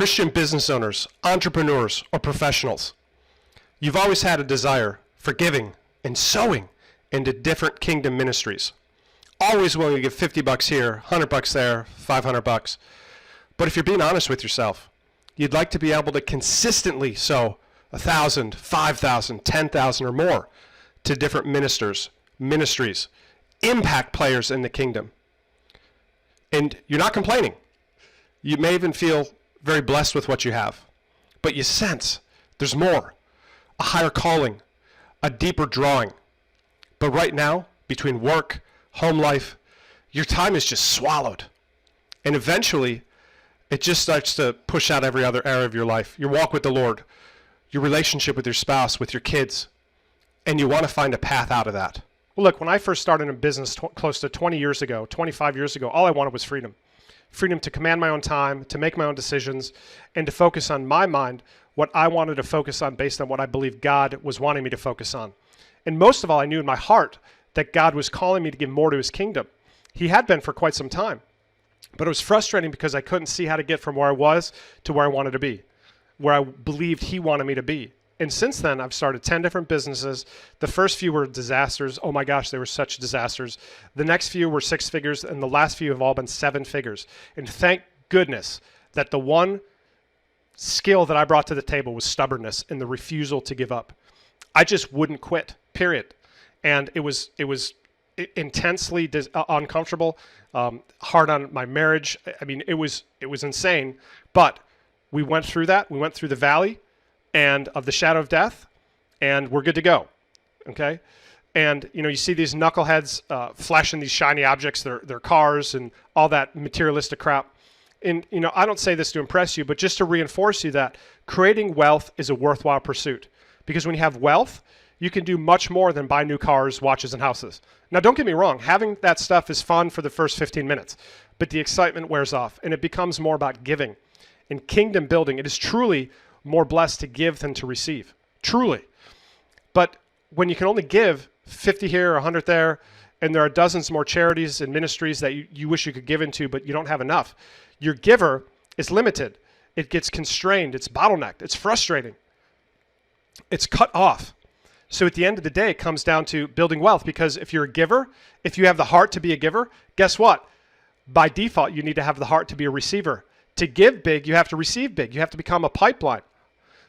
Christian business owners, entrepreneurs, or professionals, you've always had a desire for giving and sowing into different kingdom ministries. Always willing to give 50 bucks here, 100 bucks there, 500 bucks. But if you're being honest with yourself, you'd like to be able to consistently sow 1,000, 5,000, 10,000 or more to different ministries, impact players in the kingdom. And you're not complaining. You may even feel very blessed with what you have, but you sense there's more, a higher calling, a deeper drawing. But right now, between work, home life, your time is just swallowed. And eventually, it just starts to push out every other area of your life. Your walk with the Lord, your relationship with your spouse, with your kids, and you want to find a path out of that. Well, look, when I first started in business close to 20 years ago, 25 years ago, all I wanted was freedom. Freedom to command my own time, to make my own decisions, and to focus on my mind, what I wanted to focus on based on what I believed God was wanting me to focus on. And most of all, I knew in my heart that God was calling me to give more to his kingdom. He had been for quite some time. But it was frustrating because I couldn't see how to get from where I was to where I wanted to be, where I believed he wanted me to be. And since then, I've started 10 different businesses. The first few were disasters. Oh my gosh, they were such disasters. The next few were 6 figures, and the last few have all been 7 figures. And thank goodness that the one skill that I brought to the table was stubbornness and the refusal to give up. I just wouldn't quit, period. And it was intensely uncomfortable, hard on my marriage. I mean, it was insane. But we went through that. We went through the valley and of the shadow of death, and we're good to go, okay? And, you know, you see these knuckleheads flashing these shiny objects, their cars and all that materialistic crap. And, you know, I don't say this to impress you, but just to reinforce you that creating wealth is a worthwhile pursuit. Because when you have wealth, you can do much more than buy new cars, watches, and houses. Now, don't get me wrong. Having that stuff is fun for the first 15 minutes, but the excitement wears off, and it becomes more about giving. In kingdom building, it is truly more blessed to give than to receive. Truly. But when you can only give 50 here or 100 there, and there are dozens more charities and ministries that you wish you could give into, but you don't have enough, your giver is limited. It gets constrained. It's bottlenecked. It's frustrating. It's cut off. So at the end of the day, it comes down to building wealth, because if you're a giver, if you have the heart to be a giver, guess what? By default, you need to have the heart to be a receiver. To give big, you have to receive big. You have to become a pipeline.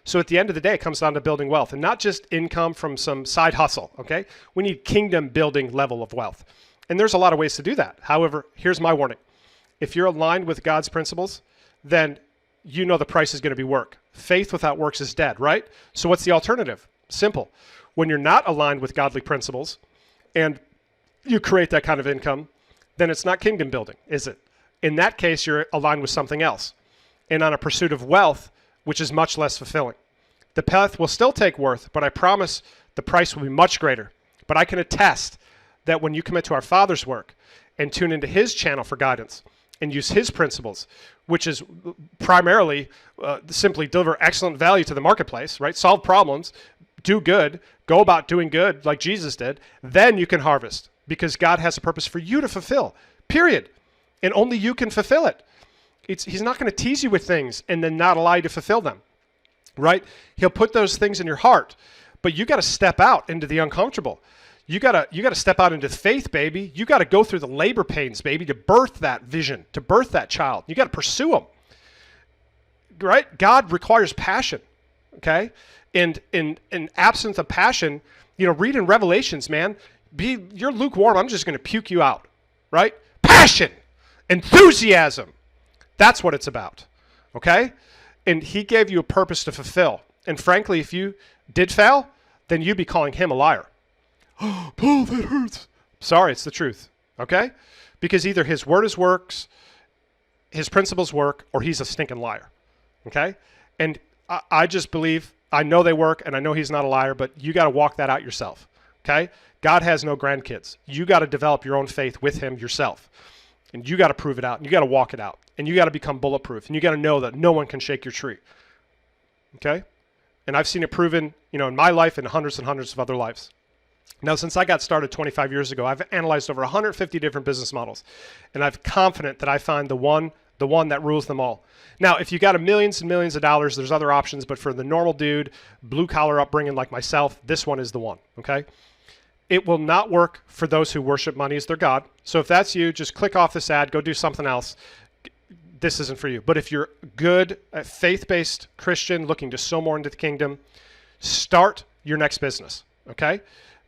So at the end of the day, it comes down to building wealth, and not just income from some side hustle, okay? We need kingdom building level of wealth. And there's a lot of ways to do that. However, here's my warning. If you're aligned with God's principles, then you know the price is going to be work. Faith without works is dead, right? So what's the alternative? Simple. When you're not aligned with godly principles and you create that kind of income, then it's not kingdom building, is it? In that case, you're aligned with something else and on a pursuit of wealth, which is much less fulfilling. The path will still take worth, but I promise the price will be much greater. But I can attest that when you commit to our Father's work and tune into his channel for guidance and use his principles, which is primarily simply deliver excellent value to the marketplace, right? Solve problems, do good, go about doing good like Jesus did, then you can harvest, because God has a purpose for you to fulfill, period. And only you can fulfill it. He's not going to tease you with things and then not allow you to fulfill them, right? He'll put those things in your heart, but you got to step out into the uncomfortable. You got to step out into faith, baby. You got to go through the labor pains, baby, to birth that vision, to birth that child. You got to pursue them, right? God requires passion, okay? And in absence of passion, you know, read in Revelations, man. You're lukewarm. I'm just going to puke you out, right? Passion, enthusiasm. That's what it's about, okay? And he gave you a purpose to fulfill. And frankly, if you did fail, then you'd be calling him a liar. Oh, Paul, that hurts. Sorry, it's the truth, okay? Because either his word is works, his principles work, or he's a stinking liar, okay? And I just believe, I know they work, and I know he's not a liar, but you got to walk that out yourself, okay? God has no grandkids. You got to develop your own faith with him yourself. And you got to prove it out, and you got to walk it out, and you got to become bulletproof, and you got to know that no one can shake your tree, okay? And I've seen it proven, you know, in my life and hundreds of other lives. Now, since I got started 25 years ago, I've analyzed over 150 different business models, and I'm confident that I find the one the one that rules them all. Now, if you got millions and millions of dollars, there's other options, but for the normal dude, blue collar upbringing like myself, this one is the one, okay? It will not work for those who worship money as their God. So if that's you, just click off this ad, go do something else. This isn't for you. But if you're good, faith-based Christian looking to sow more into the kingdom, start your next business, okay?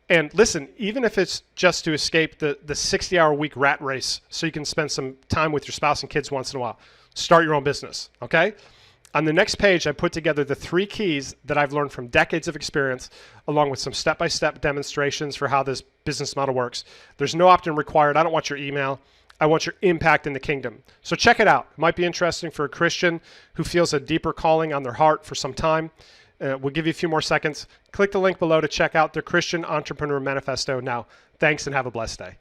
And listen, even if it's just to escape the 60-hour week rat race so you can spend some time with your spouse and kids once in a while, start your own business, okay? On the next page, I put together the 3 keys that I've learned from decades of experience, along with some step-by-step demonstrations for how this business model works. There's no opt-in required. I don't want your email. I want your impact in the kingdom. So check it out. It might be interesting for a Christian who feels a deeper calling on their heart for some time. We'll give you a few more seconds. Click the link below to check out the Christian Entrepreneur Manifesto now. Thanks and have a blessed day.